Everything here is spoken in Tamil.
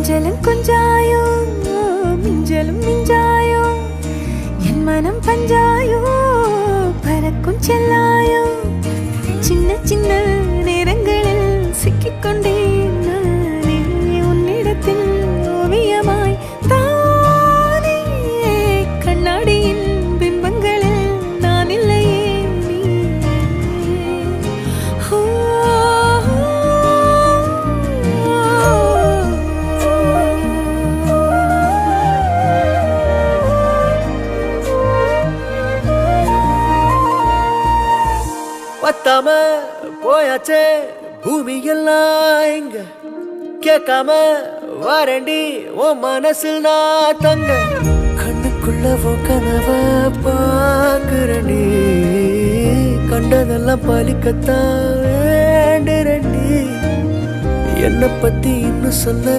கொஞ்சலும் கொஞ்சாயோ மிஞ்சலும் மிஞ்சாயோ என் மனம் பஞ்சாயோ பறக்கும் செல்லாயோ சின்ன சின்ன நேரங்களில் சிக்கிக்கொண்டேன் நானே உன்னிடத்தில் ஓவியமாய் தானே கண்ணாடியின் பிம்பங்களில் நான் இல்லையே நீ பத்தாம போயாச்சே பூமி எல்லாம் இங்க கேட்காம வாரண்டி உன் மனசில் நான் தங்க கண்ணுக்குள்ள கனவ பாக்குறண்டி கண்டதெல்லாம் பலிக்கத்தான் வேண்டுறண்டி என்னை பத்தி இன்னும் சொல்ல